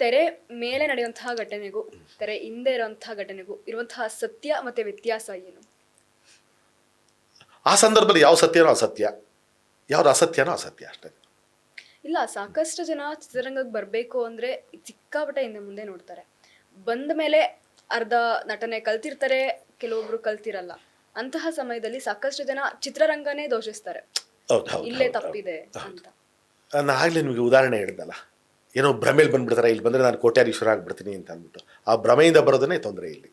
ತೆರೆ ಮೇಲೆ ನಡೆಯುವಂತಹ ಘಟನೆಗೂ ತೆರೆ ಹಿಂದೆ ಇರುವಂತಹ ಘಟನೆಗೂ ಇರುವಂತಹ ಸತ್ಯ ಮತ್ತೆ ವ್ಯತ್ಯಾಸ ಏನು? ಆ ಸಂದರ್ಭದಲ್ಲಿ ಯಾವ ಸತ್ಯನೋ ಅಸತ್ಯ, ಯಾವ್ದು ಅಸತ್ಯನೋ ಅಸತ್ಯ ಅಷ್ಟೇ. ಇಲ್ಲ, ಸಾಕಷ್ಟು ಜನ ಚಿತ್ರರಂಗಕ್ಕೆ ಬರಬೇಕು ಅಂದ್ರೆ ಸಿಕ್ಕಾಪಟ್ಟೆ ಹಿಂದೆ ಮುಂದೆ ನೋಡ್ತಾರೆ. ಬಂದ ಮೇಲೆ ಅರ್ಧ ನಟನೆ ಕಲ್ತಿರ್ತಾರೆ, ಕೆಲವೊಬ್ರು ಕಲ್ತಿರಲ್ಲ. ಅಂತಹ ಸಮಯದಲ್ಲಿ ಸಾಕಷ್ಟು ಜನ ಚಿತ್ರರಂಗನೇ ದೋಷಿಸ್ತಾರೆ, ಇಲ್ಲೇ ತಪ್ಪಿದೆ ಅಂತ. ನಾನು ಆಗಲೇ ನಿಮಗೆ ಉದಾಹರಣೆ ಹೇಳಿದ್ನಲ್ಲ, ಏನೋ ಭ್ರಮೇಲಿ ಬಂದ್ಬಿಡ್ತಾರೆ, ಇಲ್ಲಿ ಬಂದರೆ ನಾನು ಕೋಟ್ಯಾಧೀಶ್ವರ ಆಗ್ಬಿಡ್ತೀನಿ ಅಂತ ಅಂದ್ಬಿಟ್ಟು. ಆ ಭ್ರಮೆಯಿಂದ ಬರೋದನ್ನೇ ತೊಂದರೆ ಇಲ್ಲಿ.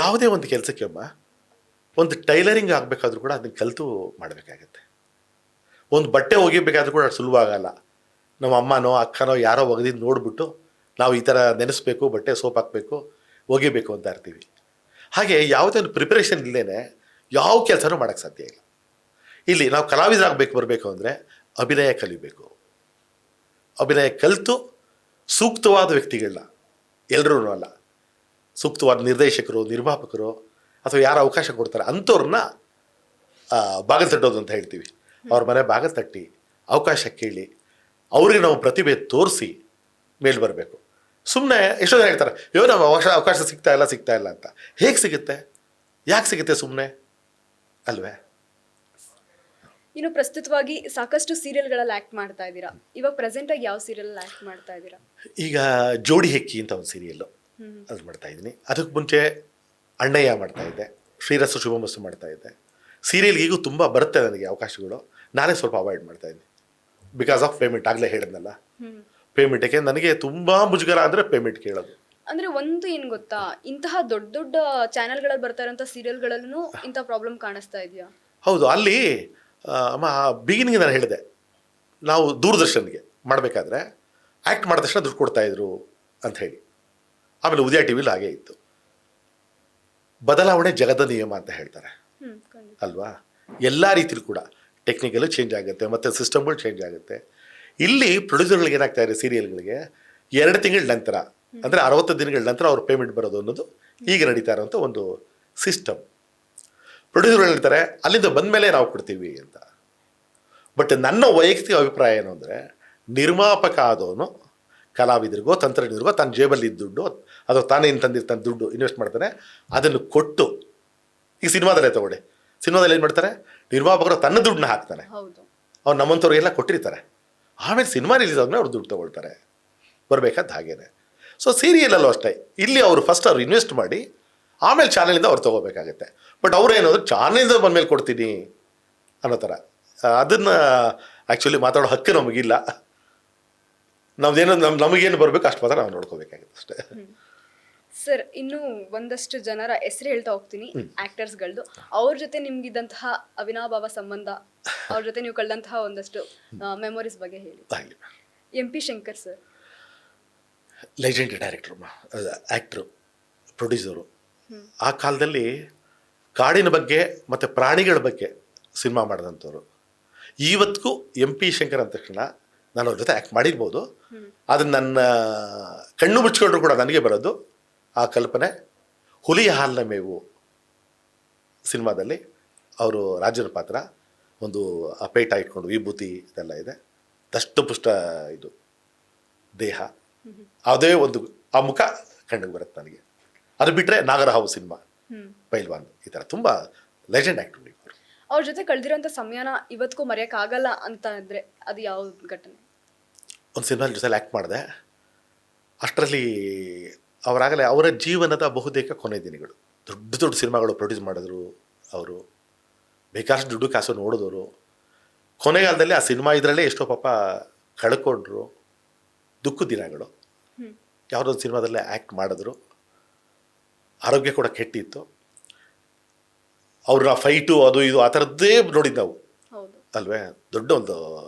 ಯಾವುದೇ ಒಂದು ಕೆಲಸಕ್ಕೆ ಒಂದು ಟೈಲರಿಂಗ್ ಆಗಬೇಕಾದ್ರೂ ಕೂಡ ಅದನ್ನ ಕಲಿತು ಮಾಡಬೇಕಾಗತ್ತೆ. ಒಂದು ಬಟ್ಟೆ ಒಗಿಬೇಕಾದ್ರೂ ಕೂಡ ಸುಲಭ ಆಗಲ್ಲ. ನಮ್ಮ ಅಮ್ಮನೋ ಅಕ್ಕನೋ ಯಾರೋ ಒಗೆದಿದ್ದು ನೋಡಿಬಿಟ್ಟು ನಾವು ಈ ಥರ ನೆನೆಸ್ಬೇಕು, ಬಟ್ಟೆ ಸೋಪ್ ಹಾಕಬೇಕು, ಒಗಿಬೇಕು ಅಂತ ಇರ್ತೀವಿ. ಹಾಗೆ ಯಾವುದೇ ಒಂದು ಪ್ರಿಪರೇಷನ್ ಇಲ್ಲದೇ ಯಾವ ಕೆಲಸನೂ ಮಾಡೋಕ್ಕೆ ಸಾಧ್ಯ ಇಲ್ಲ. ಇಲ್ಲಿ ನಾವು ಕಲಾವಿದರಾಗಬೇಕು ಬರಬೇಕು ಅಂದರೆ ಅಭಿನಯ ಕಲಿಬೇಕು. ಅಭಿನಯ ಕಲಿತು ಸೂಕ್ತವಾದ ವ್ಯಕ್ತಿಗಳನ್ನ, ಎಲ್ಲರೂ ಅಲ್ಲ, ಸೂಕ್ತವಾದ ನಿರ್ದೇಶಕರು, ನಿರ್ಮಾಪಕರು ಅಥವಾ ಯಾರು ಅವಕಾಶ ಕೊಡ್ತಾರೆ ಅಂಥವ್ರನ್ನ ಬಾಗಿಲು ತಟ್ಟೋದು ಅಂತ ಹೇಳ್ತೀವಿ. ಅವ್ರ ಮನೆ ಬಾಗಿಲು ತಟ್ಟಿ ಅವಕಾಶ ಕೇಳಿ ಅವ್ರಿಗೆ ನಾವು ಪ್ರತಿಭೆ ತೋರಿಸಿ ಮೇಲೆ ಬರಬೇಕು. ಸುಮ್ಮನೆ ಎಷ್ಟೋ ಜನ ಹೇಳ್ತಾರೆ, ಅಯ್ಯೋ ನಾವು ಅವಕಾಶ ಸಿಗ್ತಾ ಇಲ್ಲ ಅಂತ. ಹೇಗೆ ಸಿಗುತ್ತೆ, ಯಾಕೆ ಸಿಗುತ್ತೆ ಸುಮ್ಮನೆ ಅಲ್ವೇ? ಇನ್ನು ಪ್ರಸ್ತುತವಾಗಿ ಸಾಕಷ್ಟು ಸೀರಿಯಲ್ಗಳಲ್ಲಿ ಆಕ್ಟ್ ಮಾಡ್ತಾ ಇದ್ದೀರಾ. ಇವಾಗ ಪ್ರೆಸೆಂಟ್ ಆಗಿ ಯಾವ ಸೀರಿಯಲ್ ಆಕ್ಟ್ ಮಾಡ್ತಾ ಇದ್ದೀರಾ? ಈಗ ಜೋಡಿ ಹೆಕ್ಕಿ ಅಂತ ಒಂದು ಸೀರಿಯಲ್ಲು ಅದು ಮಾಡ್ತಾ ಇದ್ದೀನಿ. ಅದಕ್ಕೆ ಮುಂಚೆ ಅಣ್ಣಯ್ಯ ಮಾಡ್ತಾ ಇದ್ದೆ, ಶ್ರೀರಸ್ತು ಶುಭಮಸ್ತು ಮಾಡ್ತಾ ಇದ್ದೆ. ಸೀರಿಯಲ್ಗೆ ಈಗೂ ತುಂಬ ಬರುತ್ತೆ ನನಗೆ ಅವಕಾಶಗಳು. ನಾನೇ ಸ್ವಲ್ಪ ಅವಾಯ್ಡ್ ಮಾಡ್ತಾ ಇದ್ದೀನಿ ಬಿಕಾಸ್ ಆಫ್ ಪೇಮೆಂಟ್. ಆಗಲೇ ಹೇಳಿದ್ನಲ್ಲ, ಪೇಮೆಂಟ್ಗೆ ನನಗೆ ತುಂಬ ಮುಜುಗರ ಅಂದರೆ ಪೇಮೆಂಟ್ ಕೇಳೋದು. ಅಂದ್ರೆ ಒಂದು ಏನ್ ಗೊತ್ತಾ, ಇಂತಹ ದೊಡ್ಡ ದೊಡ್ಡ ಚಾನೆಲ್ಗಳಲ್ಲಿ ಬರ್ತಾ ಇರೋಂಥ ಸೀರಿಯಲ್ಗಳಲ್ಲೂ ಇಂಥ ಪ್ರಾಬ್ಲಮ್ ಕಾಣಿಸ್ತಾ ಇದೆಯಾ? ಹೌದು. ಅಲ್ಲಿ ಬಿಗಿನಿಂಗ್ ನಾನು ಹೇಳಿದೆ, ನಾವು ದೂರದರ್ಶನ್ಗೆ ಮಾಡಬೇಕಾದ್ರೆ ಆ್ಯಕ್ಟ್ ಮಾಡಿದ ತಕ್ಷಣ ದುಡ್ಡು ಕೊಡ್ತಾಯಿದ್ರು ಅಂತ ಹೇಳಿ. ಆಮೇಲೆ ಉದಯ ಟಿ ವಿಲಿ ಹಾಗೇ ಇತ್ತು. ಬದಲಾವಣೆ ಜಗದ ನಿಯಮ ಅಂತ ಹೇಳ್ತಾರೆ ಅಲ್ವಾ? ಎಲ್ಲ ರೀತಿಲೂ ಕೂಡ ಟೆಕ್ನಿಕಲು ಚೇಂಜ್ ಆಗುತ್ತೆ ಮತ್ತು ಸಿಸ್ಟಮ್ಗಳು ಚೇಂಜ್ ಆಗುತ್ತೆ. ಇಲ್ಲಿ ಪ್ರೊಡ್ಯೂಸರ್ಗಳಿಗೆ ಏನಾಗ್ತಾ ಇದೆ, ಸೀರಿಯಲ್ಗಳಿಗೆ 2 ತಿಂಗಳ ನಂತರ ಅಂದರೆ 60 ದಿನಗಳ ನಂತರ ಅವ್ರ ಪೇಮೆಂಟ್ ಬರೋದು ಅನ್ನೋದು ಈಗ ನಡೀತಾ ಇರೋಂಥ ಒಂದು ಸಿಸ್ಟಮ್. ಪ್ರೊಡ್ಯೂಸರ್ಗಳು ಹೇಳ್ತಾರೆ ಅಲ್ಲಿಂದ ಬಂದ ಮೇಲೆ ನಾವು ಕೊಡ್ತೀವಿ ಅಂತ. ಬಟ್ ನನ್ನ ವೈಯಕ್ತಿಕ ಅಭಿಪ್ರಾಯ ಏನು ಅಂದರೆ, ನಿರ್ಮಾಪಕ ಆದವನು ಕಲಾವಿದರಿಗೋ ತಂತ್ರಜ್ಞರಿಗೋ ತನ್ನ ಜೇಬಲ್ಲಿ ಇದ್ದ ದುಡ್ಡು ಅಥವಾ ತಾನೇನು ತಂದಿರ್ತಾನೆ ದುಡ್ಡು ಇನ್ವೆಸ್ಟ್ ಮಾಡ್ತಾನೆ, ಅದನ್ನು ಕೊಟ್ಟು, ಈಗ ಸಿನಿಮಾದಲ್ಲೇ ತಗೊಳ್ಳಿ, ಸಿನಿಮಾದಲ್ಲಿ ಏನು ಮಾಡ್ತಾರೆ, ನಿರ್ಮಾಪಕರು ತನ್ನ ದುಡ್ಡನ್ನ ಹಾಕ್ತಾನೆ, ಅವ್ರು ನಮ್ಮಂಥವ್ರಿಗೆಲ್ಲ ಕೊಟ್ಟಿರ್ತಾರೆ. ಆಮೇಲೆ ಸಿನಿಮಾ ರಿಲೀಸ್ ಆದ್ಮೇಲೆ ಅವ್ರು ದುಡ್ಡು ತೊಗೊಳ್ತಾರೆ. ಬರಬೇಕಾದ ಹಾಗೇನೆ. ಸೊ ಸೀರಿಯಲಲ್ಲೂ ಅಷ್ಟೇ, ಇಲ್ಲಿ ಅವರು ಫಸ್ಟ್ ಅವ್ರು ಇನ್ವೆಸ್ಟ್ ಮಾಡಿ ಆಮೇಲೆ ಚಾನಲಿಂದ ಅವ್ರು ತೊಗೋಬೇಕಾಗತ್ತೆ. ಬಟ್ ಅವ್ರು ಏನಾದ್ರು ಚಾನಲಿಂದ ಬಂದಮೇಲೆ ಕೊಡ್ತೀನಿ ಅನ್ನೋ ಥರ, ಅದನ್ನು ಆ್ಯಕ್ಚುಲಿ ಮಾತಾಡೋ ಹಕ್ಕು ನಮಗಿಲ್ಲ. ನಮ್ದೇನೋ ನಮಗೇನು ಬರಬೇಕು ಅಷ್ಟು ಮಾತ್ರ ನಾವು ನೋಡ್ಕೋಬೇಕಾಗುತ್ತೆ ಅಷ್ಟೇ. ಸರ್, ಇನ್ನು ಒಂದಷ್ಟು ಜನರ ಹೆಸರು ಹೇಳ್ತಾ ಹೋಗ್ತೀನಿ ಆಕ್ಟರ್ಸ್ಗಳದ್ದು. ಅವ್ರ ಜೊತೆ ನಿಮ್ಗಿದ್ದಂತಹ ಅವಿನಾಭಾವ ಸಂಬಂಧ, ಅವ್ರ ಜೊತೆ ನೀವು ಕಳೆದಂತಹ ಒಂದಷ್ಟು ಮೆಮೊರೀಸ್ ಬಗ್ಗೆ ಹೇಳಿ. MP ಶಂಕರ್ ಸರ್ ಲೆಜೆಂಡ್ ಡೈರೆಕ್ಟ್ರು, ಆ್ಯಕ್ಟ್ರು, ಪ್ರೊಡ್ಯೂಸರು. ಆ ಕಾಲದಲ್ಲಿ ಕಾಡಿನ ಬಗ್ಗೆ ಮತ್ತು ಪ್ರಾಣಿಗಳ ಬಗ್ಗೆ ಸಿನಿಮಾ ಮಾಡಿದಂಥವ್ರು. ಇವತ್ತಿಗೂ MP ಶಂಕರ್ ಅಂದ ತಕ್ಷಣ ನಾನು ಅವ್ರ ಜೊತೆ ಆ್ಯಕ್ಟ್ ಮಾಡಿರ್ಬೋದು, ಅದನ್ನು ನನ್ನ ಕಣ್ಣು ಮುಚ್ಕೊಂಡ್ರು ಕೂಡ ನನಗೆ ಬರೋದು ಆ ಕಲ್ಪನೆ. ಹುಲಿಯ ಹಾಲಿನ ಮೇವು ಸಿನಿಮಾದಲ್ಲಿ ಅವರು ರಾಜನ ಪಾತ್ರ, ಒಂದು ಅಪೇಟ ಇಟ್ಕೊಂಡು ವಿಭೂತಿ ಇದೆಲ್ಲ ಇದೆ, ದಷ್ಟಪುಷ್ಟ ಇದು ದೇಹ, ಅದೇ ಒಂದು ಆ ಮುಖ ಕಣ್ಣಿಗೆ ಬರುತ್ತೆ ನನಗೆ. ಅದು ಬಿಟ್ಟರೆ ನಾಗರಹಾವು ಸಿನಿಮಾ, ಪೈಲ್ವಾನ್, ಈ ಥರ ತುಂಬ ಲೆಜೆಂಡ್ ಆ್ಯಕ್ಟರ್. ಅವ್ರ ಜೊತೆ ಕಳೆದಿರೋಂಥ ಸಮಯನ ಇವತ್ತಿಗೂ ಮರೆಯೋಕ್ಕಾಗಲ್ಲ ಅಂತ ಅಂದರೆ ಅದು ಯಾವ ಘಟನೆ? ಒಂದು ಸಿನಿಮಾ ಜೊತೆಲಿ ಆ್ಯಕ್ಟ್ ಮಾಡಿದೆ. ಅಷ್ಟರಲ್ಲಿ ಅವರಾಗಲೇ ಅವರ ಜೀವನದ ಬಹುತೇಕ ಕೊನೆ ದಿನಗಳು. ದೊಡ್ಡ ದೊಡ್ಡ ಸಿನಿಮಾಗಳು ಪ್ರೊಡ್ಯೂಸ್ ಮಾಡಿದ್ರು ಅವರು, ಬೇಕಾದಷ್ಟು ದುಡ್ಡು ಕಾಸು ನೋಡಿದವರು. ಕೊನೆಗಾಲದಲ್ಲಿ ಆ ಸಿನಿಮಾ ಇದರಲ್ಲೇ ಎಷ್ಟೋ ಪಾಪ ಕಳ್ಕೊಂಡ್ರು. ದುಃಖದ ದಿನಗಳು. ಯಾವುದೊಂದು ಸಿನಿಮಾದಲ್ಲೇ ಆ್ಯಕ್ಟ್ ಮಾಡಿದ್ರು, ಆರೋಗ್ಯ ಕೂಡ ಕೆಟ್ಟಿತ್ತು. ಅವ್ರನ್ನ ಫೈಟು ಅದು ಇದು ಆ ಥರದ್ದೇ ನೋಡಿದ್ದು ನಾವು ಅಲ್ವೇ? ದೊಡ್ಡ ಒಂದು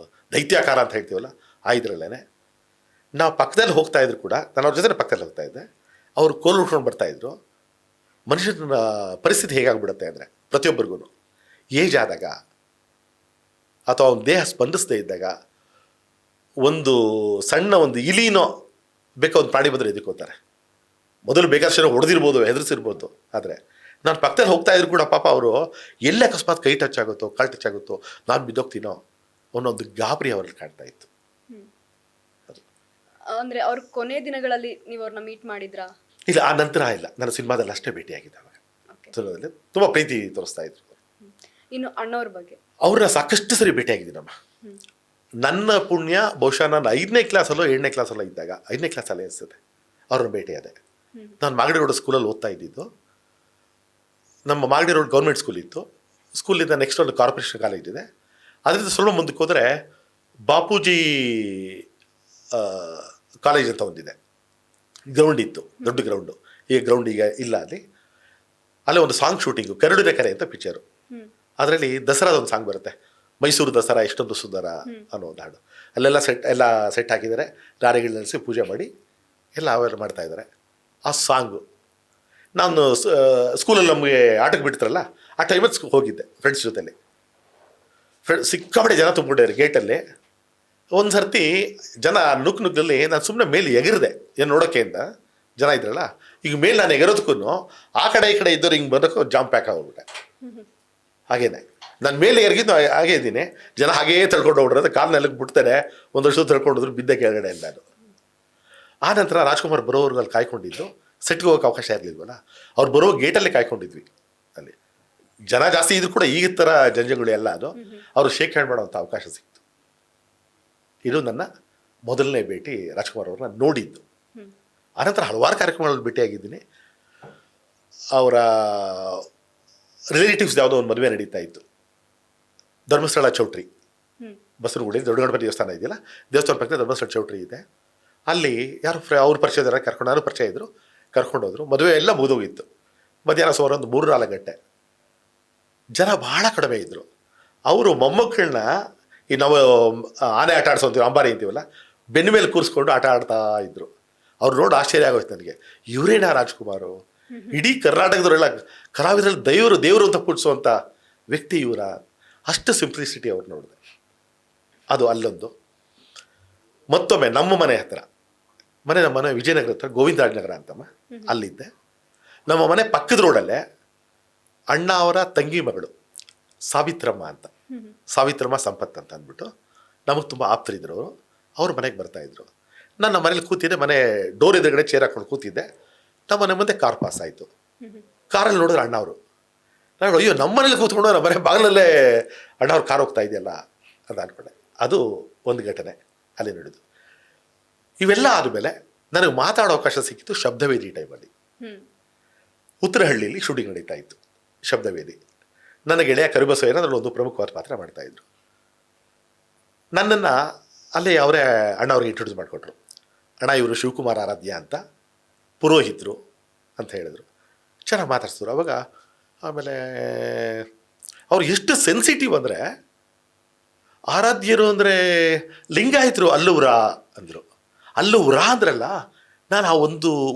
ದೈತ್ಯಾಕಾರ ಅಂತ ಹೇಳ್ತೀವಲ್ಲ, ಆ ಇದರಲ್ಲೇ ನಾವು ಪಕ್ಕದಲ್ಲಿ ಹೋಗ್ತಾ ಇದ್ರು ಕೂಡ, ನಾನು ಅವ್ರ ಜೊತೆ ಪಕ್ಕದಲ್ಲಿ ಹೋಗ್ತಾ ಇದ್ದೆ, ಅವರು ಕೋಲು ಉಟ್ಕೊಂಡು ಬರ್ತಾಯಿದ್ರು. ಮನುಷ್ಯನ ಪರಿಸ್ಥಿತಿ ಹೇಗಾಗ್ಬಿಡುತ್ತೆ ಅಂದರೆ, ಪ್ರತಿಯೊಬ್ಬರಿಗೂ ಏಜ್ ಆದಾಗ ಅಥವಾ ಅವನ ದೇಹ ಸ್ಪಂದಿಸದೇ ಇದ್ದಾಗ, ಒಂದು ಸಣ್ಣ ಒಂದು ಇಲಿನೋ ಬೇಕಾ ಒಂದು ಪ್ರಾಣಿ ಬಂದರೆ ಎದುರ್ಕೋತಾರೆ. ಮೊದಲು ಬೇಕಾದಷ್ಟು ಜನ ಹೊಡೆದಿರ್ಬೋದು, ಹೆದರಿಸಿರ್ಬೋದು. ಆದರೆ ನಾನು ಪಕ್ಕದಲ್ಲಿ ಹೋಗ್ತಾ ಇದ್ರು ಕೂಡ ಪಾಪ ಅವರು ಎಲ್ಲಿ ಅಕಸ್ಮಾತ್ ಕೈ ಟಚ್ ಆಗುತ್ತೋ, ಕಾಲು ಟಚ್ ಆಗುತ್ತೋ, ನಾನು ಬಿದ್ದೋಗ್ತೀನೋ ಅನ್ನೋ ಒಂದು ಗಾಬರಿ ಅವರಲ್ಲಿ ಕಾಣ್ತಾ ಇತ್ತು. ಅಂದ್ರೆ ಅವ್ರ ಕೊನೆ ದಿನಗಳಲ್ಲಿ ನೀವು ಅವ್ರನ್ನ ಮೀಟ್ ಮಾಡಿದ್ರಾ? ಇಲ್ಲ, ಆ ನಂತರ ಇಲ್ಲ, ನಾನು ಸಿನಿಮಾದಲ್ಲಿ ಅಷ್ಟೇ ಭೇಟಿಯಾಗಿದ್ದಾವೆ. ಓಕೆ. ಸಿನಿಮಾದಲ್ಲಿ ತುಂಬ ಪ್ರೀತಿ ತೋರಿಸ್ತಾ ಇದ್ರು. ಇನ್ನು ಅಣ್ಣವ್ರ ಬಗ್ಗೆ? ಅವ್ರನ್ನ ಸಾಕಷ್ಟು ಸರಿ ಭೇಟಿಯಾಗಿದ್ದೀನಮ್ಮ. ನನ್ನ ಪುಣ್ಯ ಬಹುಶಃ ನಾನು 5ನೇ ಕ್ಲಾಸಲ್ಲೋ 7ನೇ ಕ್ಲಾಸಲ್ಲೋ ಇದ್ದಾಗ, 5ನೇ ಕ್ಲಾಸಲ್ಲೇ ಅನಿಸುತ್ತೆ, ಅವ್ರನ್ನ ಭೇಟಿಯಾದೆ. ನಾನು ಮಾಗಡಿ ರೋಡ್ ಸ್ಕೂಲಲ್ಲಿ ಓದ್ತಾ ಇದ್ದಿದ್ದು. ನಮ್ಮ ಮಾಗಡಿ ರೋಡ್ ಗೌರ್ಮೆಂಟ್ ಸ್ಕೂಲ್ ಇತ್ತು. ಸ್ಕೂಲಿಂದ ನೆಕ್ಸ್ಟ್ ಒಂದು ಕಾರ್ಪೊರೇಷನ್ ಕಾಲೇಜ್ ಇದೆ. ಅದರಿಂದ ಸ್ವಲ್ಪ ಮುಂದಕ್ಕೆ ಹೋದರೆ ಬಾಪೂಜಿ ಕಾಲೇಜ್ ಅಂತ ಒಂದಿದೆ. ಗ್ರೌಂಡ್ ಇತ್ತು, ದೊಡ್ಡ ಗ್ರೌಂಡು. ಈಗ ಗ್ರೌಂಡ್ ಈಗ ಇಲ್ಲ ಅಲ್ಲಿ. ಅಲ್ಲೇ ಒಂದು ಸಾಂಗ್ ಶೂಟಿಂಗು, ಕರಡಿನ ಕರೆ ಅಂತ ಪಿಕ್ಚರು. ಅದರಲ್ಲಿ ದಸರಾದ ಒಂದು ಸಾಂಗ್ ಬರುತ್ತೆ, ಮೈಸೂರು ದಸರಾ ಎಷ್ಟೊಂದು ಸುಂದರ ಅನ್ನೋ ಒಂದು ಹಾಡು. ಅಲ್ಲೆಲ್ಲ ಸೆಟ್ ಹಾಕಿದ್ದಾರೆ, ಲಾರಿಗಳು ನೆಲೆಸಿ ಪೂಜೆ ಮಾಡಿ ಎಲ್ಲ ಅವೆಲ್ಲ ಮಾಡ್ತಾ ಇದ್ದಾರೆ. ಆ ಸಾಂಗು ನಾನು ಸ್ಕೂಲಲ್ಲಿ ನಮಗೆ ಆಟಕ್ಕೆ ಬಿಡ್ತಾರಲ್ಲ, ಆ ಟೈಮಲ್ಲಿ ಹೋಗಿದ್ದೆ ಫ್ರೆಂಡ್ಸ್ ಜೊತೆಲಿ. ಸಿಕ್ಕಾಪಟ್ಟೆ ಜನ ತುಂಬಿಕೊಂಡಿದ್ದಾರೆ ಗೇಟಲ್ಲಿ. ಒಂದು ಸರ್ತಿ ಜನ ನುಗ್ಗಲ್ಲಿ ನಾನು ಸುಮ್ಮನೆ ಮೇಲೆ ಎಗರಿದೆ, ಏನು ನೋಡೋಕ್ಕೆ ಅಂತ ಜನ ಇದ್ರಲ್ಲ. ಈಗ ಮೇಲೆ ನಾನು ಎಗರೋದಕ್ಕೂ ಆ ಕಡೆ ಈ ಕಡೆ ಇದ್ದವ್ರು ಹಿಂಗೆ ಬರೋಕ್ಕೂ ಜಾಂಪ್ ಪ್ಯಾಕ್ ಆಗೋಗ್ಬಿಟ್ಟೆ. ಹಾಗೇನೆ ನಾನು ಮೇಲೆ ಎರಗಿದ್ದು ಹಾಗೇ ಇದ್ದೀನಿ, ಜನ ಹಾಗೇ ತಳ್ಕೊಂಡು ಹೋಗ್ಬಿಡ್ರೆ ಕಾಲು ನೆಲಕ್ಕೆ ಬಿಡ್ತಾರೆ. ಒಂದು ವರ್ಷ ತಳ್ಕೊಂಡೋದ್ರು, ಬಿದ್ದೆ ಕೆಳಗಡೆ ಇಲ್ಲ ನಾನು. ಆ ನಂತರ ರಾಜ್ಕುಮಾರ್ ಬರೋವ್ರಿಗೆ ಅಲ್ಲಿ ಕಾಯ್ಕೊಂಡಿದ್ದು, ಸೆಟ್ಗೆ ಹೋಗೋಕೆ ಅವಕಾಶ ಇರಲಿಲ್ವಲ್ಲ, ಅವ್ರು ಬರೋ ಗೇಟಲ್ಲೇ ಕಾಯ್ಕೊಂಡಿದ್ವಿ. ಅಲ್ಲಿ ಜನ ಜಾಸ್ತಿ ಇದ್ರು ಕೂಡ ಈಗ ಥರ ಜಂಜಗಳು ಎಲ್ಲ ಅದು. ಅವರು ಶೇಕ್ ಹ್ಯಾಂಡ್ ಮಾಡೋವಂಥ ಅವಕಾಶ ಸಿಕ್ತು. ಇದು ನನ್ನ ಮೊದಲನೇ ಭೇಟಿ ರಾಜ್ಕುಮಾರ್ ಅವ್ರನ್ನ ನೋಡಿದ್ದು. ಆನಂತರ ಹಲವಾರು ಕಾರ್ಯಕ್ರಮಗಳಲ್ಲಿ ಭೇಟಿಯಾಗಿದ್ದೀನಿ. ಅವರ ರಿಲೇಟಿವ್ಸ್ ಯಾವುದೋ ಒಂದು ಮದುವೆ ನಡೀತಾ ಇತ್ತು, ಧರ್ಮಸ್ಥಳ ಚೌಟ್ರಿ, ಬಸವನಗುಡಿ ದೊಡ್ಡ ಗಣಪತಿ ದೇವಸ್ಥಾನ ಇದೆಯಲ್ಲ, ದೇವಸ್ಥಾನ ಪಕ್ಕದ ಧರ್ಮಸ್ಥಳ ಚೌಟ್ರಿ ಇದೆ. ಅಲ್ಲಿ ಯಾರು ಅವ್ರ ಪರಿಚಯದಾರ ಕರ್ಕೊಂಡು, ನಾನು ಪರಿಚಯ ಇದ್ದರು, ಕರ್ಕೊಂಡೋದ್ರು. ಮದುವೆ ಎಲ್ಲ ಮುಗಿದೋಗಿತ್ತು. ಮಧ್ಯಾಹ್ನ ಸುಮಾರು ಒಂದು 3-4 ಗಂಟೆ. ಜನ ಭಾಳ ಕಡಿಮೆ ಇದ್ದರು. ಅವರು ಮೊಮ್ಮಕ್ಕಳನ್ನ ಈ ನಾವು ಆನೆ ಆಟ ಆಡಿಸೋಂತೀವಿ, ಅಂಬಾರಿ ಅಂತೀವಲ್ಲ, ಬೆನ್ನ ಮೇಲೆ ಕೂರಿಸ್ಕೊಂಡು ಆಟ ಆಡ್ತಾ ಇದ್ರು. ಅವ್ರು ನೋಡಿ ಆಶ್ಚರ್ಯ ಆಗೋಯ್ತು ನನಗೆ, ಇವರೇನಾ ರಾಜ್ಕುಮಾರು? ಇಡೀ ಕರ್ನಾಟಕದವರೆಲ್ಲ ಕಲಾವಿದರಲ್ಲಿ ದೇವರು ಅಂತ ಪೂಜಿಸುವಂಥ ವ್ಯಕ್ತಿ ಇವರ. ಅಷ್ಟು ಸಿಂಪ್ಲಿಸಿಟಿ ಅವ್ರು ನೋಡಿದೆ. ಅದು ಅಲ್ಲೊಂದು. ಮತ್ತೊಮ್ಮೆ ನಮ್ಮ ಮನೆ ಹತ್ರ, ನಮ್ಮ ಮನೆ ವಿಜಯನಗರ ಹತ್ರ ಗೋವಿಂದರಾಜನಗರ ಅಂತಮ್ಮ, ಅಲ್ಲಿದ್ದೆ. ನಮ್ಮ ಮನೆ ಪಕ್ಕದ ರೋಡಲ್ಲೇ ಅಣ್ಣ ಅವರ ತಂಗಿ ಮಗಳು ಸಾವಿತ್ರಮ್ಮ ಅಂತ, ಸಾವಿತ್ರಮ್ಮ ಸಂಪತ್ ಅಂತ ಅಂದ್ಬಿಟ್ಟು ನಮಗೆ ತುಂಬ ಆಪ್ತರಿದ್ರು ಅವರು. ಅವ್ರ ಮನೆಗೆ ಬರ್ತಾಯಿದ್ರು. ನನ್ನ ಮನೇಲಿ ಕೂತಿದ್ದೆ, ಮನೆ ಡೋರ್ ಎದುರುಗಡೆ ಚೇರ್ ಹಾಕೊಂಡು ಕೂತಿದ್ದೆ. ನಮ್ಮ ಮನೆ ಮುಂದೆ ಕಾರ್ ಪಾಸ್ ಆಯಿತು. ಕಾರಲ್ಲಿ ನೋಡಿದ್ರೆ ಅಣ್ಣ ಅವರು. ನಾನು ಅಯ್ಯೋ, ನಮ್ಮ ಮನೇಲಿ ಕೂತ್ಕೊಂಡು ನಮ್ಮ ಮನೆ ಬಾಗಿಲಲ್ಲೇ ಅಣ್ಣ ಅವ್ರು ಕಾರ್ ಹೋಗ್ತಾ ಇದೆಯಲ್ಲ ಅಂತ ಅಂದ್ಕೊಂಡೆ. ಅದು ಒಂದು ಘಟನೆ ಅಲ್ಲಿ ನಡೆದು. ಇವೆಲ್ಲ ಆದಮೇಲೆ ನನಗೆ ಮಾತಾಡೋ ಅವಕಾಶ ಸಿಕ್ಕಿತ್ತು ಶಬ್ದವೇದಿ ಟೈಮಲ್ಲಿ. ಉತ್ತರಹಳ್ಳಿಯಲ್ಲಿ ಶೂಟಿಂಗ್ ನಡೀತಾ ಇತ್ತು, ಶಬ್ದವೇದಿ. ನನ್ನ ಗೆಳೆಯ ಕರಿಬಸಯ್ಯನ ಅದರಲ್ಲಿ ಒಂದು ಪ್ರಮುಖವಾದ ಪಾತ್ರ ಮಾಡ್ತಾಯಿದ್ರು. ನನ್ನನ್ನು ಅಲ್ಲೇ ಅವರೇ ಅಣ್ಣ ಅವ್ರಿಗೆ ಇಂಟ್ರೊಡ್ಯೂಸ್ ಮಾಡಿಕೊಟ್ರು. ಅಣ್ಣ ಇವರು ಶಿವಕುಮಾರ್ ಆರಾಧ್ಯ ಅಂತ, ಪುರೋಹಿತರು ಅಂತ ಹೇಳಿದ್ರು. ಚೆನ್ನಾಗಿ ಮಾತಾಡ್ಸಿದ್ರು ಅವಾಗ. ಆಮೇಲೆ ಅವ್ರು ಎಷ್ಟು ಸೆನ್ಸಿಟಿವ್ ಅಂದರೆ, ಆರಾಧ್ಯರು ಅಂದರೆ ಲಿಂಗಾಯತರು ಅಲ್ಲೂರ ಅಂದರು. ಅಲ್ಲೂರ ಅಂದ್ರಲ್ಲ, ನಾನು ಆ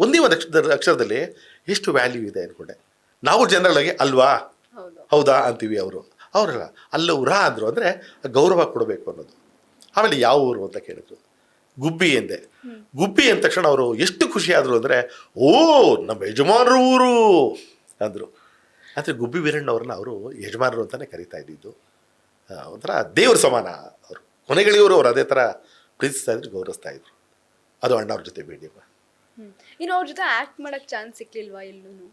ಒಂದೇ ಒಂದು ಅಕ್ಷರದಲ್ಲಿ ಎಷ್ಟು ವ್ಯಾಲ್ಯೂ ಇದೆ ಅಂದ್ಕೊಂಡೆ. ನಾವು ಜನರಲ್ಲಾಗಿ ಅಲ್ವಾ, ಹೌದಾ ಅಂತೀವಿ. ಅವರಲ್ಲ ಅಲ್ಲೂರ ಅಂದರು ಅಂದರೆ ಗೌರವ ಕೊಡಬೇಕು ಅನ್ನೋದು. ಆಮೇಲೆ ಯಾವ ಊರು ಅಂತ ಕೇಳಿದ್ರು. ಗುಬ್ಬಿ ಎಂದೆ. ಗುಬ್ಬಿ ಅಂದ ತಕ್ಷಣ ಅವರು ಎಷ್ಟು ಖುಷಿ ಆದರು ಅಂದರೆ, ಓ ನಮ್ಮ ಯಜಮಾನರು ಊರು ಅಂದರು. ಆದರೆ ಗುಬ್ಬಿ ವೀರಣ್ಣವ್ರನ್ನ ಅವರು ಯಜಮಾನರು ಅಂತಲೇ ಕರೀತಾ ಇದ್ದಿದ್ದು. ಒಂಥರ ದೇವ್ರ ಸಮಾನ ಅವರು. ಕೊನೆಗಳಿಯವರು ಅವ್ರು ಅದೇ ಥರ ಪ್ರೀತಿಸ್ತಾ ಇದ್ರು, ಗೌರವಿಸ್ತಾ ಇದ್ರು. ಅದು ಅಣ್ಣವ್ರ ಜೊತೆ ಭೇಟಿ. ಇನ್ನು ಅವ್ರ ಜೊತೆ ಆ್ಯಕ್ಟ್ ಮಾಡೋಕ್ಕೆ ಚಾನ್ಸ್ ಸಿಕ್ಲಿಲ್ವಾ ಎಲ್ಲೂ?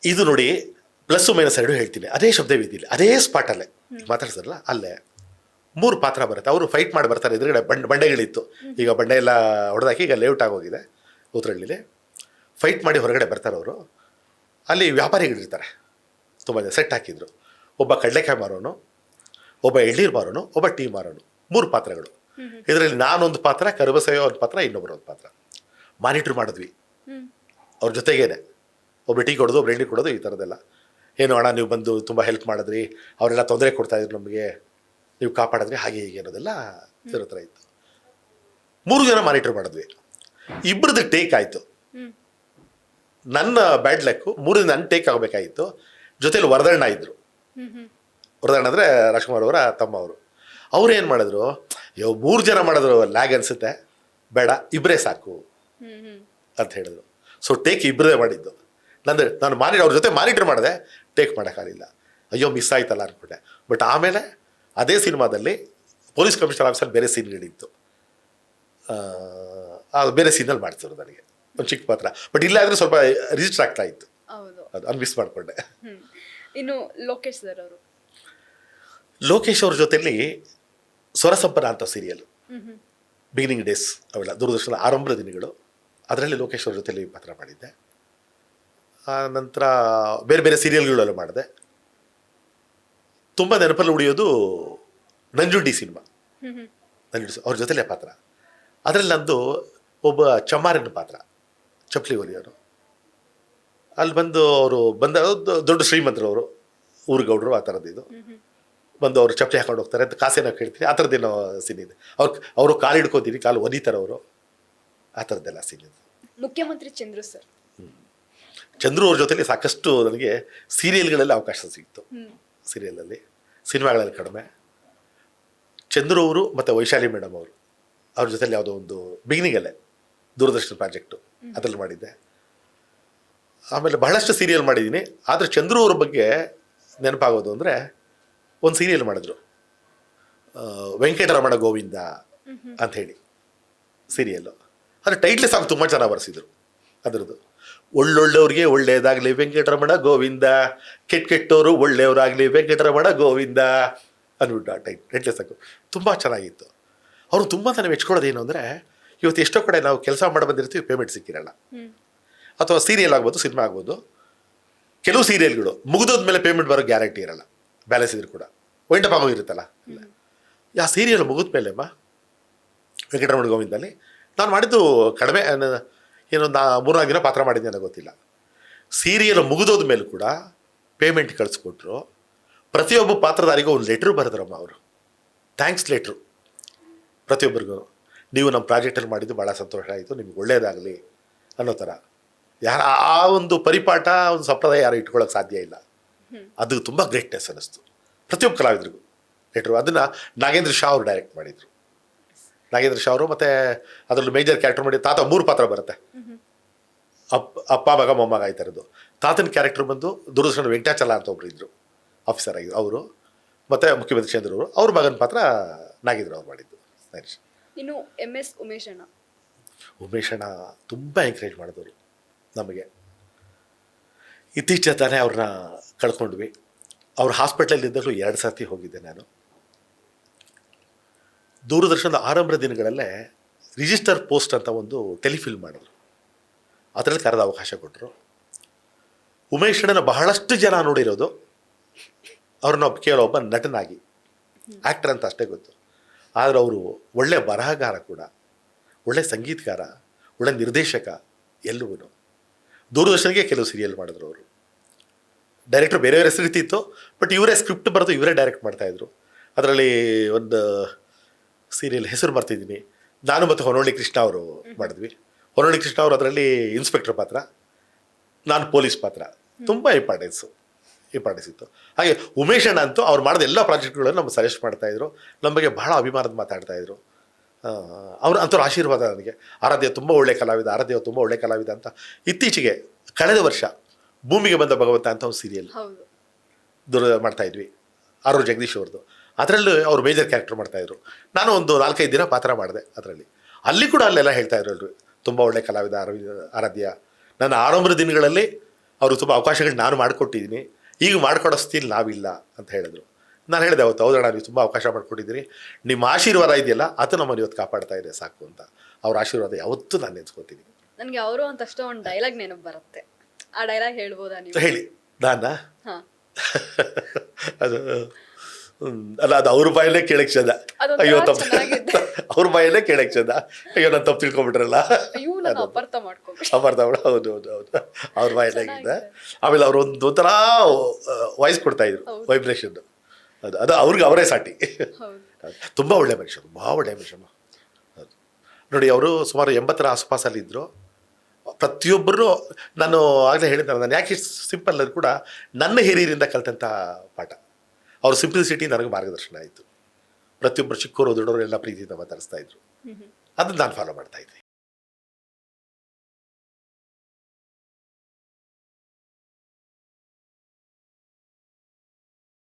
ಇದು ನೋಡಿ, ಪ್ಲಸ್ ಮೈನಸ್ ಎರಡು ಹೇಳ್ತೀನಿ. ಅದೇ ಶಬ್ದವೇದಿಯಲ್ಲಿ ಅದೇ ಸ್ಪಾಟಲ್ಲೇ ಮಾತಾಡ್ತಾರಲ್ಲ, ಅಲ್ಲೇ 3 ಪಾತ್ರ ಬರುತ್ತೆ. ಅವರು ಫೈಟ್ ಮಾಡಿ ಬರ್ತಾರೆ. ಎದುರುಗಡೆ ಬಂಡೆಗಳಿತ್ತು, ಈಗ ಬಂಡೆ ಎಲ್ಲ ಹೊಡೆದಾಕಿ ಈಗ ಲೇಔಟ್ ಆಗೋಗಿದೆ. ಉತ್ತರಹಳ್ಳಿಲಿ ಫೈಟ್ ಮಾಡಿ ಹೊರಗಡೆ ಬರ್ತಾರೆ ಅವರು. ಅಲ್ಲಿ ವ್ಯಾಪಾರಿಗಳಿರ್ತಾರೆ, ತುಂಬ ಜನ ಸೆಟ್ ಹಾಕಿದ್ರು. ಒಬ್ಬ ಕಡಲೆಕಾಯಿ ಮಾರೋನು, ಒಬ್ಬ ಎಳ್ನೀರು ಮಾರೋನು, ಒಬ್ಬ ಟೀ ಮಾರೋನು. 3 ಪಾತ್ರಗಳು. ಇದರಲ್ಲಿ ನಾನೊಂದು ಪಾತ್ರ, ಕರಿಬಸಯ್ಯ ಒಂದು ಪಾತ್ರ, ಇನ್ನೊಬ್ಬರು ಒಂದು ಪಾತ್ರ. ಮಾನಿಟ್ರ್ ಮಾಡಿದ್ವಿ ಅವ್ರ ಜೊತೆಗೇನೆ. ಒಬ್ಬರು ಟೀ ಕೊಡೋದು, ಒಬ್ರು ಎಳ್ನೀರು ಕೊಡೋದು, ಈ ಥರದ್ದೆಲ್ಲ. ಏನು ಅಣ್ಣ ನೀವು ಬಂದು ತುಂಬ ಹೆಲ್ಪ್ ಮಾಡಿದ್ರಿ, ಅವರೆಲ್ಲ ತೊಂದರೆ ಕೊಡ್ತಾಯಿದ್ರು ನಮಗೆ, ನೀವು ಕಾಪಾಡಿದ್ರಿ, ಹಾಗೆ ಹೀಗೆ ಅನ್ನೋದೆಲ್ಲ ಇರೋ ಥರ ಇತ್ತು. 3 ಜನ ಮಾನಿಟ್ರ್ ಮಾಡಿದ್ವಿ. 2 ಟೇಕ್ ಆಯಿತು. ನನ್ನ ಬ್ಯಾಡ್ ಲಕ್ಕು 3 ನನ್ನ ಟೇಕ್ ಆಗಬೇಕಾಗಿತ್ತು. ಜೊತೆಲಿ ವರದಣ್ಣ ಇದ್ದರು. ವರದಣ್ಣ ಅಂದರೆ ರಾಜ್ಕುಮಾರ್ ಅವರ ತಮ್ಮ ಅವರು. ಅವ್ರು ಏನು ಮಾಡಿದ್ರು, 3 ಜನ ಮಾಡಿದ್ರು ಲ್ಯಾಗ್ ಅನಿಸುತ್ತೆ, ಬೇಡ 2 ಸಾಕು ಅಂತ ಹೇಳಿದ್ರು. ಸೊ ಟೇಕ್ 2 ಮಾಡಿದ್ದು. ನಾನು ಅವ್ರ ಜೊತೆ ಮಾನಿಟ್ರ್ ಮಾಡಿದೆ, ಟೇಕ್ ಮಾಡೋಕ್ಕಾಗಲಿಲ್ಲ. ಅಯ್ಯೋ ಮಿಸ್ ಆಯ್ತಲ್ಲ ಅಂದ್ಕೊಂಡೆ. ಬಟ್ ಆಮೇಲೆ ಅದೇ ಸಿನಿಮಾದಲ್ಲಿ ಪೊಲೀಸ್ ಕಮಿಷನರ್ ಆಫೀಸಲ್ಲಿ ಬೇರೆ ಸೀನ್ ನಡೀತು. ಅದು ಬೇರೆ ಸೀನಲ್ಲಿ ಮಾಡ್ತಿದ್ರು ನನಗೆ ಒಂದು ಚಿಕ್ಕ ಪಾತ್ರ. ಬಟ್ ಇಲ್ಲ ಆದರೆ ಸ್ವಲ್ಪ ರಿಜಿಸ್ಟರ್ ಆಗ್ತಾ ಇತ್ತು, ಹೌದು. ಅದು ಮಿಸ್ ಮಾಡಿಕೊಂಡೆ. ಇನ್ನು ಲೋಕೇಶ್ ಸರ್ ಅವರು. ಲೋಕೇಶ್ ಅವ್ರ ಜೊತೆಲಿ ಸ್ವರಸಂಪನ್ನ ಅಂತ ಸೀರಿಯಲ್, ಬಿಗಿನಿಂಗ್ ಡೇಸ್ ಅವೆಲ್ಲ ದೂರದರ್ಶನದ ಆರಂಭದ ದಿನಗಳು, ಅದರಲ್ಲಿ ಲೋಕೇಶ್ ಅವ್ರ ಜೊತೆಲಿ ಪಾತ್ರ ಮಾಡಿದ್ದೆ. ಆ ನಂತರ ಬೇರೆ ಬೇರೆ ಸೀರಿಯಲ್ಗಳೆಲ್ಲ ಮಾಡಿದೆ. ತುಂಬ ನೆನಪಲ್ಲಿ ಉಳಿಯೋದು ನಂಜುಂಡಿ ಸಿನಿಮಾ, ನಂಜುಂಡಿ ಅವ್ರ ಜೊತೆಲೇ ಪಾತ್ರ. ಅದರಲ್ಲಿ ನಂದು ಒಬ್ಬ ಚಮ್ಮಾರನ ಪಾತ್ರ, ಚಪ್ಪಲಿ ಹೊಲಿಯೋರು. ಅಲ್ಲಿ ಬಂದು ಅವರು ದೊಡ್ಡ ಶ್ರೀಮಂತರು, ಅವರು ಊರುಗೌಡರು, ಆ ಥರದ್ದು. ಇದು ಬಂದು ಅವರು ಚಪ್ಪಲಿ ಹಾಕೊಂಡು ಹೋಗ್ತಾರೆ ಅಂತ ಕಾಸೇನೋ ಕೇಳ್ತೀನಿ, ಆ ಥರದ್ದೇನೋ ಸೀನ್ ಇದೆ. ಅವರು ಕಾಲು ಹಿಡ್ಕೋತೀನಿ, ಕಾಲು ಒದಿತಾರೆ ಅವರು, ಆ ಥರದ್ದೆಲ್ಲ ಸೀನ್ ಇದೆ. ಮುಖ್ಯಮಂತ್ರಿ ಚಂದ್ರು ಸರ್. ಚಂದ್ರು ಅವ್ರ ಜೊತೆಲಿ ಸಾಕಷ್ಟು ನನಗೆ ಸೀರಿಯಲ್ಗಳಲ್ಲಿ ಅವಕಾಶ ಸಿಕ್ತು. ಸೀರಿಯಲಲ್ಲಿ, ಸಿನಿಮಾಗಳಲ್ಲಿ ಕಡಿಮೆ. ಚಂದ್ರು ಅವರು ಮತ್ತು ವೈಶಾಲಿ ಮೇಡಮ್ ಅವರು, ಅವ್ರ ಜೊತೆಲಿ ಯಾವುದೋ ಒಂದು ಬಿಗಿನಿಂಗಲ್ಲೇ ದೂರದರ್ಶನ ಪ್ರಾಜೆಕ್ಟು, ಅದರಲ್ಲಿ ಮಾಡಿದ್ದೆ. ಆಮೇಲೆ ಬಹಳಷ್ಟು ಸೀರಿಯಲ್ ಮಾಡಿದ್ದೀನಿ. ಆದರೆ ಚಂದ್ರು ಅವ್ರ ಬಗ್ಗೆ ನೆನಪಾಗೋದು ಅಂದರೆ ಒಂದು ಸೀರಿಯಲ್ ಮಾಡಿದ್ರು, ವೆಂಕಟರಮಣ ಗೋವಿಂದ ಅಂಥೇಳಿ ಸೀರಿಯಲ್ಲು. ಅದು ಟೈಟ್ಲ್ ಸಾಂಗ್ ತುಂಬ ಚೆನ್ನಾಗಿ ಬರೆಸಿದ್ರು ಅದರದ್ದು. ಒಳ್ಳೊಳ್ಳೆಯವ್ರಿಗೆ ಒಳ್ಳೆಯದಾಗಲಿ ವೆಂಕಟರಮಣ ಗೋವಿಂದ, ಕೆಟ್ಟವರು ಒಳ್ಳೆಯವರಾಗಲಿ ವೆಂಕಟರಮಣ ಗೋವಿಂದ ಅಂದ್ಬಿಟ್ಟು ಆ ಟೈಟ್ಲ್ ಸಾಂಗು ತುಂಬ ಚೆನ್ನಾಗಿತ್ತು. ಅವರು ತುಂಬ ನನಗೆ ಮೆಚ್ಕೊಳ್ಳೋದೇನು ಅಂದರೆ, ಇವತ್ತು ಎಷ್ಟೋ ಕಡೆ ನಾವು ಕೆಲಸ ಮಾಡಿ ಬಂದಿರ್ತೀವಿ, ಪೇಮೆಂಟ್ ಸಿಕ್ಕಿರಲ್ಲ. ಅಥವಾ ಸೀರಿಯಲ್ ಆಗ್ಬೋದು, ಸಿನಿಮಾ ಆಗ್ಬೋದು, ಕೆಲವು ಸೀರಿಯಲ್ಗಳು ಮುಗಿದೋದ್ಮೇಲೆ ಪೇಮೆಂಟ್ ಬರೋ ಗ್ಯಾರಂಟಿ ಇರಲ್ಲ, ಬ್ಯಾಲೆನ್ಸ್ ಇದ್ರು ಕೂಡ ವೈಂಡಪ್ ಆಗೋಗಿರುತ್ತಲ್ಲ. ಆ ಸೀರಿಯಲ್ ಮುಗಿದ ಮೇಲೆ ವೆಂಕಟರಮಣ ಗೋವಿಂದಲ್ಲಿ ನಾನು ಮಾಡಿದ್ದು ಕಡಿಮೆ, ಏನೋ 3-4 ದಿನ ಪಾತ್ರ ಮಾಡಿದ್ದೆ, ನನಗೆ ಗೊತ್ತಿಲ್ಲ. ಸೀರಿಯಲ್ ಮುಗಿದೋದ ಮೇಲೆ ಕೂಡ ಪೇಮೆಂಟ್ ಕಳಿಸ್ಕೊಟ್ರು. ಪ್ರತಿಯೊಬ್ಬ ಪಾತ್ರಧಾರಿಗೂ ಒಂದು ಲೆಟ್ರು ಬರೆದ್ರಮ್ಮ ಅವರು, ಥ್ಯಾಂಕ್ಸ್ ಲೆಟ್ರು ಪ್ರತಿಯೊಬ್ಬರಿಗೂ. ನೀವು ನಮ್ಮ ಪ್ರಾಜೆಕ್ಟಲ್ಲಿ ಮಾಡಿದ್ದು ಭಾಳ ಸಂತೋಷ ಆಯಿತು, ನಿಮ್ಗೆ ಒಳ್ಳೆಯದಾಗಲಿ ಅನ್ನೋ ಥರ. ಯಾರು ಆ ಒಂದು ಪರಿಪಾಠ, ಒಂದು ಸಂಪ್ರದಾಯ ಯಾರು ಇಟ್ಕೊಳ್ಳೋಕೆ ಸಾಧ್ಯ ಇಲ್ಲ. ಅದು ತುಂಬ ಗ್ರೇಟ್ನೆಸ್ ಅನ್ನಿಸ್ತು ಪ್ರತಿಯೊಬ್ಬ ಕಲಾವಿದರಿಗೂ ಲೆಟ್ರು. ಅದನ್ನು ನಾಗೇಂದ್ರ ಶಾ ಅವರು ಡೈರೆಕ್ಟ್ ಮಾಡಿದರು. ನಾಗೇಂದ್ರ ಶಾ ಅವರು, ಮತ್ತು ಅದರಲ್ಲಿ ಮೇಜರ್ ಕ್ಯಾರೆಕ್ಟರ್ ಮಾಡಿ ತಾತ 3 ಪಾತ್ರ ಬರುತ್ತೆ, ಅಪ್ಪ ಮಗ ಮೊಮ್ಮಗ ಈ ಥರದ್ದು. ತಾತನ ಕ್ಯಾರೆಕ್ಟರ್ ಬಂದು ದೂರದರ್ಶನ ವೆಂಕಟಾಚಲ ಅಂತ ಒಬ್ರು ಇದ್ದರು, ಆಫೀಸರ್ ಆಗಿದ್ದು ಅವರು, ಮತ್ತು ಮುಖ್ಯಮಂತ್ರಿ ಚಂದ್ರ ಅವರು, ಅವ್ರ ಮಗನ ಪಾತ್ರ ನಾಗೇಂದ್ರ ಅವ್ರು ಮಾಡಿದ್ದು. ಇನ್ನು MS ಉಮೇಶ್ ಅಣ್ಣ. ಉಮೇಶ್ ಅಣ್ಣ ತುಂಬ ಎಂಕರೇಜ್ ಮಾಡಿದವರು ನಮಗೆ. ಇತ್ತೀಚೆಗೆ ತಾನೇ ಅವ್ರನ್ನ ಕಳ್ಕೊಂಡ್ವಿ. ಅವ್ರ ಹಾಸ್ಪಿಟ್ಲಲ್ಲಿ ಇದ್ದಾಗಲೂ 2 ಸರ್ತಿ ಹೋಗಿದ್ದೆ ನಾನು. ದೂರದರ್ಶನದ ಆರಂಭದ ದಿನಗಳಲ್ಲೇ ರಿಜಿಸ್ಟರ್ ಪೋಸ್ಟ್ ಅಂತ ಒಂದು ಟೆಲಿಫಿಲ್ಮ್ ಮಾಡಿದ್ರು, ಅದರಲ್ಲಿ ಕರೆದ ಅವಕಾಶ ಕೊಟ್ಟರು. ಉಮೇಶ್ ಅಣ್ಣನ ಬಹಳಷ್ಟು ಜನ ನೋಡಿರೋದು, ಅವ್ರನ್ನ ಕೇಳೋ ಒಬ್ಬ ನಟನಾಗಿ, ಆ್ಯಕ್ಟರ್ ಅಂತ ಅಷ್ಟೇ ಗೊತ್ತು. ಆದರೆ ಅವರು ಒಳ್ಳೆಯ ಬರಹಗಾರ ಕೂಡ, ಒಳ್ಳೆಯ ಸಂಗೀತಗಾರ, ಒಳ್ಳೆಯ ನಿರ್ದೇಶಕ, ಎಲ್ಲವೂ. ದೂರದರ್ಶನಿಗೆ ಕೆಲವು ಸೀರಿಯಲ್ ಮಾಡಿದ್ರು ಅವರು. ಡೈರೆಕ್ಟ್ರು ಬೇರೆಯವ್ರ ಹೆಸರು ಇರ್ತಿತ್ತು, ಬಟ್ ಇವರೇ ಸ್ಕ್ರಿಪ್ಟ್ ಬರೆದು ಇವರೇ ಡೈರೆಕ್ಟ್ ಮಾಡ್ತಾಯಿದ್ರು. ಅದರಲ್ಲಿ ಒಂದು ಸೀರಿಯಲ್ ಹೆಸರು ಬರ್ತಿದ್ದೀನಿ, ನಾನು ಮತ್ತು ಹೊನ್ನಳ್ಳಿ ಕೃಷ್ಣ ಅವರು ಮಾಡಿದ್ವಿ. ಹೊನ್ನಳ್ಳಿ ಕೃಷ್ಣ ಅವರು ಅದರಲ್ಲಿ ಇನ್ಸ್ಪೆಕ್ಟರ್ ಪಾತ್ರ, ನಾನು ಪೊಲೀಸ್ ಪಾತ್ರ. ತುಂಬ ಇಂಪಾರ್ಟೆನ್ಸ್ ಇತ್ತು. ಹಾಗೆ ಉಮೇಶ್ ಅಣ್ಣ ಅಂತೂ ಅವ್ರು ಮಾಡಿದ ಎಲ್ಲ ಪ್ರಾಜೆಕ್ಟ್ಗಳನ್ನು ನಮ್ಗೆ ಸಜೆಸ್ಟ್ ಮಾಡ್ತಾಯಿದ್ರು, ನಮ್ಮ ಬಗ್ಗೆ ಬಹಳ ಅಭಿಮಾನದ ಮಾತಾಡ್ತಾಯಿದ್ರು. ಅವ್ರ ಅಂಥವ್ರ ಆಶೀರ್ವಾದ ನನಗೆ. ಆರಾಧ್ಯ ತುಂಬ ಒಳ್ಳೆಯ ಕಲಾವಿದ, ಆರಾಧ್ಯ ತುಂಬ ಒಳ್ಳೆಯ ಕಲಾವಿದ ಅಂತ. ಇತ್ತೀಚೆಗೆ ಕಳೆದ ವರ್ಷ ಭೂಮಿಗೆ ಬಂದ ಭಗವಂತ ಅಂತ ಒಂದು ಸೀರಿಯಲ್ ಮಾಡ್ತಾಯಿದ್ವಿ, ಆರ್ ಜಗದೀಶ್ ಅವ್ರದ್ದು. ಅದರಲ್ಲೂ ಅವ್ರು ಮೇಜರ್ ಕ್ಯಾರೆಕ್ಟರ್ ಮಾಡ್ತಾಯಿದ್ರು. ನಾನು ಒಂದು 4-5 ದಿನ ಪಾತ್ರ ಮಾಡಿದೆ ಅದರಲ್ಲಿ. ಅಲ್ಲಿ ಕೂಡ ಅಲ್ಲೆಲ್ಲ ಹೇಳ್ತಾಯಿದ್ರು ಎಲ್ಲರೂ, ತುಂಬ ಒಳ್ಳೆಯ ಕಲಾವಿದ ಆರಾಧ್ಯ. ನನ್ನ ಆರಂಭದ ದಿನಗಳಲ್ಲಿ ಅವರು ತುಂಬ ಅವಕಾಶಗಳು ನಾನು ಮಾಡಿಕೊಟ್ಟಿದ್ದೀನಿ, ಈಗ ಮಾಡಿಕೊಡೋ ಸ್ಥಿತಿ ನಾವಿಲ್ಲ ಅಂತ ಹೇಳಿದ್ರು. ನಾನು ಹೇಳಿದೆ ಅವತ್ತು, ಹೌದಣ್ಣ ನೀವು ತುಂಬ ಅವಕಾಶ ಮಾಡಿಕೊಟ್ಟಿದ್ದೀರಿ, ನಿಮ್ಮ ಆಶೀರ್ವಾದ ಇದೆಯಲ್ಲ ಅದು ನಮ್ಮನ್ನು ಇವತ್ತು ಕಾಪಾಡ್ತಾ ಇದೆ ಸಾಕು ಅಂತ. ಅವ್ರ ಆಶೀರ್ವಾದ ಯಾವತ್ತೂ ನಾನು ನೆನೆಸ್ಕೊತೀನಿ. ನನಗೆ ಅವರು ಅಂತ ಅಷ್ಟೋ ಒಂದು ಡೈಲಾಗ್ ನೆನಪು ಬರುತ್ತೆ, ಆ ಡೈಲಾಗ್ ಹೇಳ್ಬೋದಾ ನೀವು? ಹೇಳಿ. ನಾನಾ? ಅದು ಅಲ್ಲ, ಅದು ಅವ್ರ ಬಾಯಲ್ಲೇ ಕೇಳಕ್ಕೆ ಚಂದ. ಅಯ್ಯೋ ತಪ್ಪು, ಅವ್ರ ಬಾಯಲ್ಲೇ ಕೇಳಕ್ಕೆ ಚಂದ. ಅಯ್ಯೋ ನಾನು ತಪ್ಪು ತಿಳ್ಕೊಂಬಿಟ್ರಲ್ಲ, ಅಪಾರ್ಥ ಹೌದು ಅವ್ರ ಬಾಯಲ್ಲೇ ಆಗಿದೆ. ಆಮೇಲೆ ಅವ್ರು ಒಂಥರ ವಾಯ್ಸ್ ಕೊಡ್ತಾ ಇದ್ರು, ವೈಬ್ರೇಷನ್. ಅದು ಅವ್ರಿಗೆ ಅವರೇ ಸಾಟಿ. ತುಂಬ ಒಳ್ಳೆ ಮನುಷ್ಯ, ತುಂಬ ಒಳ್ಳೆಯ ಮನುಷ್ಯ. ನೋಡಿ, ಅವರು ಸುಮಾರು 80ರ ಆಸುಪಾಸಲ್ಲಿದ್ದರು. ಪ್ರತಿಯೊಬ್ಬರು, ನಾನು ಆಗಲೇ ಹೇಳಿದ್ದೆ, ನಾನು ಯಾಕೆ ಸಿಂಪಲ್ ಅದು ಕೂಡ ನನ್ನ ಹಿರಿಯರಿಂದ ಕಲಿತಂಥ ಪಾಠ. ಅವ್ರ ಸಿಂಪ್ಲಿಸಿಟಿ ನನಗೆ ಮಾರ್ಗದರ್ಶನ ಆಯಿತು. ಪ್ರತಿಯೊಬ್ಬರು ಚಿಕ್ಕವರು ದೊಡ್ಡವರು ಎಲ್ಲ ಪ್ರೀತಿಯಿಂದ ಮಾತಾಡಿಸ್ತಾ ಇದ್ರು, ಅದನ್ನು ನಾನು ಫಾಲೋ ಮಾಡ್ತಾ ಇದ್ದೆ.